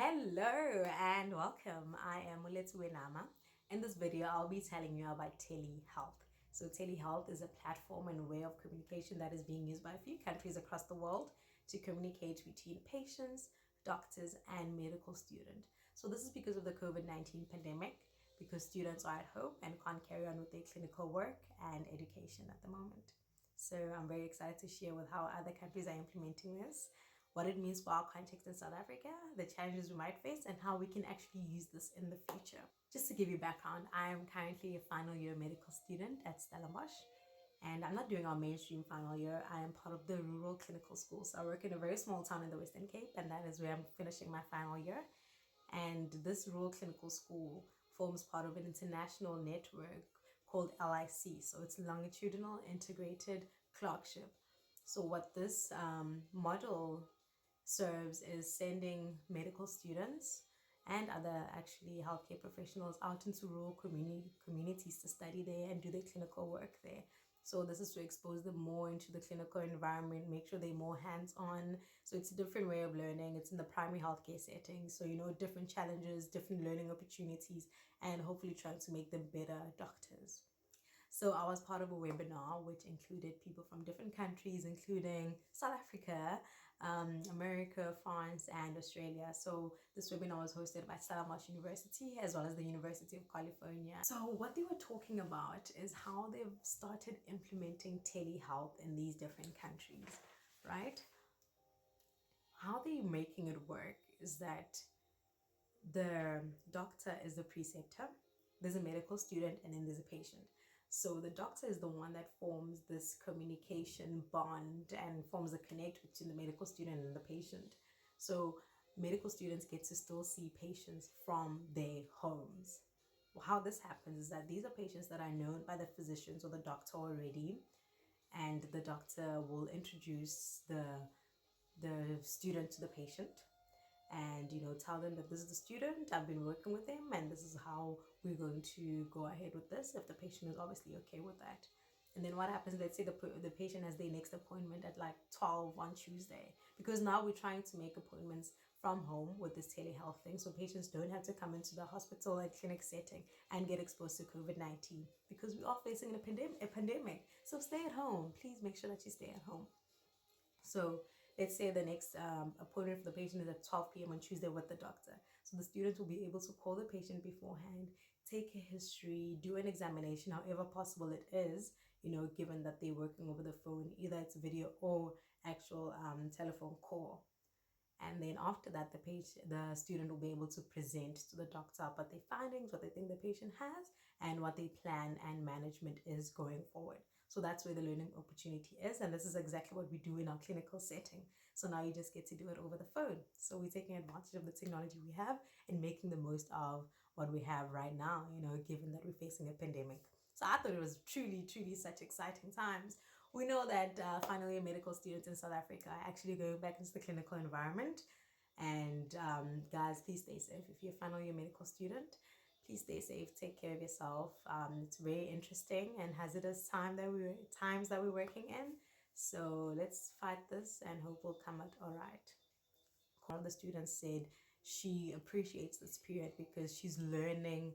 Hello and welcome. I am Lethukwenama. In this video, I'll be telling you about telehealth. So telehealth is a platform and way of communication that is being used by a few countries across the world to communicate between patients, doctors, and medical students. So this is because of the COVID-19 pandemic, because students are at home and can't carry on with their clinical work and education at the moment. So I'm very excited to share with how other countries are implementing this, what it means for our context in South Africa, the challenges we might face, and how we can actually use this in the future. Just to give you background, I am currently a final year medical student at Stellenbosch, and I'm not doing our mainstream final year. I am part of the rural clinical school. So I work in a very small town in the Western Cape, and that is where I'm finishing my final year. And this rural clinical school forms part of an international network called LIC. So it's Longitudinal Integrated Clerkship. So what this model serves is sending medical students and other actually healthcare professionals out into rural communities to study there and do their clinical work there. So this is to expose them more into the clinical environment, make sure they're more hands-on. So it's a different way of learning. It's in the primary healthcare setting. So, different challenges, different learning opportunities, and hopefully trying to make them better doctors. So I was part of a webinar which included people from different countries, including South Africa, America, France, and Australia. So this webinar was hosted by Stellenbosch University as well as the University of California. So what they were talking about is how they've started implementing telehealth in these different countries, right? How they're making it work is that the doctor is the preceptor, there's a medical student, and then there's a patient. So the doctor is the one that forms this communication bond and forms a connect between the medical student and the patient. So medical students get to still see patients from their homes. Well, how this happens is that these are patients that are known by the physicians or the doctor already, and the doctor will introduce the student to the patient and tell them that this is the student, I've been working with him, and this is how we're going to go ahead with this, if the patient is obviously okay with that. And then what happens, let's say the patient has their next appointment at like 12 on Tuesday, because now we're trying to make appointments from home with this telehealth thing, so patients don't have to come into the hospital and clinic setting and get exposed to COVID-19, because we are facing a pandemic. So stay at home. Please make sure that you stay at home. So let's say the next appointment for the patient is at 12 p.m. on Tuesday with the doctor. So the student will be able to call the patient beforehand, take a history, do an examination, however possible it is, given that they're working over the phone, either it's video or actual telephone call. And then after that, the student will be able to present to the doctor about their findings, what they think the patient has, and what their plan and management is going forward. So that's where the learning opportunity is. And this is exactly what we do in our clinical setting. So now you just get to do it over the phone. So we're taking advantage of the technology we have and making the most of what we have right now, given that we're facing a pandemic. So I thought it was truly, truly such exciting times. We know that final year medical students in South Africa are actually going back into the clinical environment. And guys, please stay safe. If you're a final year medical student, please stay safe, take care of yourself. It's very interesting and hazardous times that we're working in. So let's fight this and hope we'll come out all right. One of the students said she appreciates this period because she's learning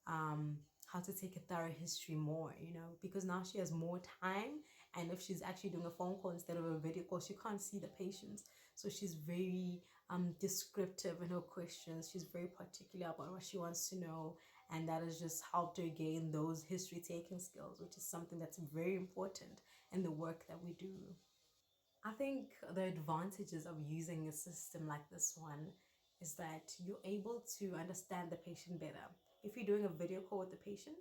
how to take a thorough history more, because now she has more time. And if she's actually doing a phone call instead of a video call, she can't see the patients. So she's very descriptive in her questions. She's very particular about what she wants to know. And that has just helped her gain those history taking skills, which is something that's very important in the work that we do. I think the advantages of using a system like this one is that you're able to understand the patient better. If you're doing a video call with the patient,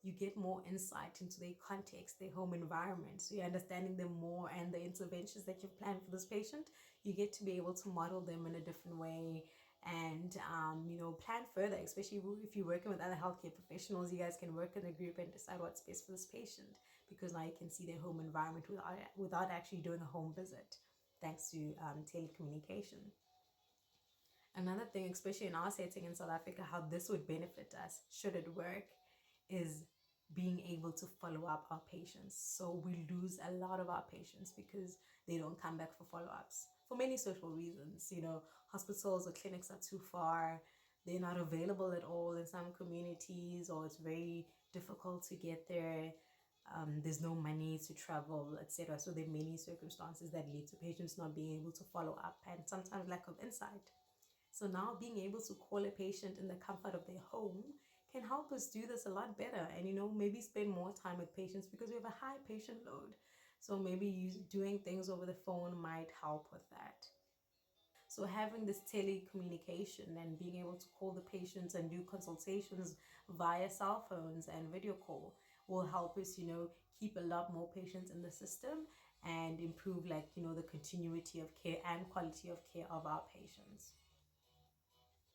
you get more insight into their context, their home environment. So you're understanding them more, and the interventions that you've planned for this patient, you get to be able to model them in a different way and plan further, especially if you're working with other healthcare professionals. You guys can work in a group and decide what's best for this patient, because now you can see their home environment without actually doing a home visit, thanks to telecommunication. Another thing, especially in our setting in South Africa, how this would benefit us should it work, is being able to follow up our patients. So we lose a lot of our patients because they don't come back for follow-ups. for many social reasons. Hospitals or clinics are too far, they're not available at all in some communities, or it's very difficult to get there. There's no money to travel, etc. So there are many circumstances that lead to patients not being able to follow up, and sometimes lack of insight. So now being able to call a patient in the comfort of their home can help us do this a lot better, and maybe spend more time with patients because we have a high patient load. So maybe doing things over the phone might help with that. So having this telecommunication and being able to call the patients and do consultations via cell phones and video call will help us, keep a lot more patients in the system and improve, like, the continuity of care and quality of care of our patients.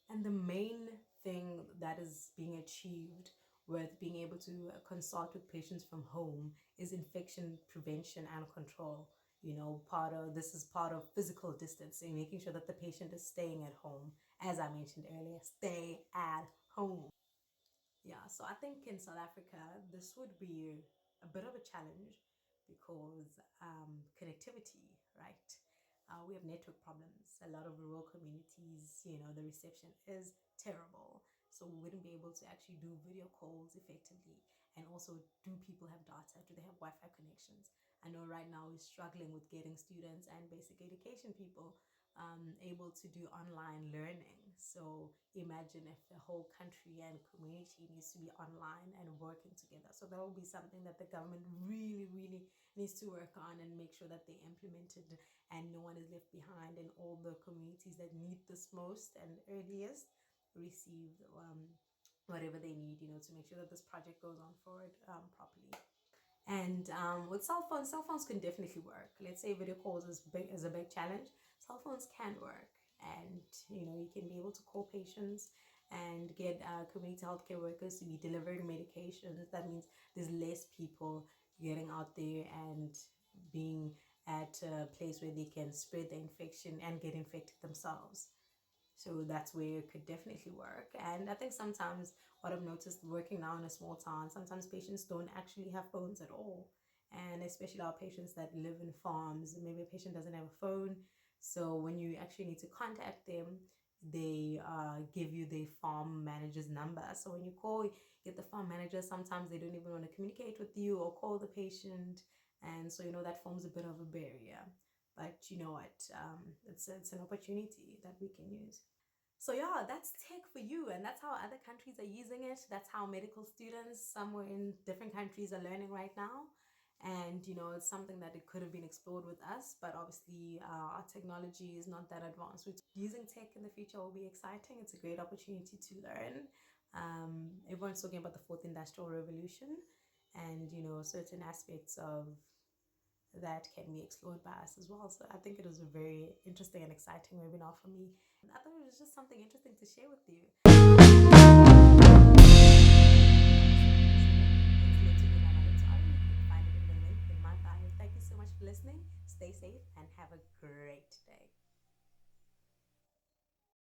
And the main thing that is being achieved with being able to consult with patients from home is infection prevention and control. This is part of physical distancing, making sure that the patient is staying at home. As I mentioned earlier, stay at home. Yeah, so I think in South Africa, this would be a bit of a challenge because connectivity, right? We have network problems. A lot of rural communities, the reception is terrible. So we wouldn't be able to actually do video calls effectively. And also, do people have data? Do they have Wi Fi connections? I know right now we're struggling with getting students and basic education people able to do online learning. So imagine if the whole country and community needs to be online and working together. So that will be something that the government really, really needs to work on and make sure that they implemented and no one is left behind, and all the communities that need this most and earliest receive whatever they need, to make sure that this project goes on forward properly. And with cell phones can definitely work. Let's say video calls is a big challenge. Cell phones can work, and you can be able to call patients and get community healthcare workers to be delivering medications. That means there's less people getting out there and being at a place where they can spread the infection and get infected themselves. So that's where it could definitely work. And I think sometimes what I've noticed working now in a small town, sometimes patients don't actually have phones at all. And especially our patients that live in farms, maybe a patient doesn't have a phone. So when you actually need to contact them, they give you the farm manager's number. So when you call, get the farm manager, sometimes they don't even want to communicate with you or call the patient. And so, that forms a bit of a barrier. But you know what? It's an opportunity that we can use. So yeah, that's tech for you, and that's how other countries are using it. That's how medical students somewhere in different countries are learning right now. And it's something that it could have been explored with us, but obviously our technology is not that advanced. Using tech in the future will be exciting. It's a great opportunity to learn. Everyone's talking about the fourth industrial revolution, and certain aspects of that can be explored by us as well. So I think it was a very interesting and exciting webinar for me. I thought it was just something interesting to share with you. Thank you so much for listening. Stay safe and have a great day.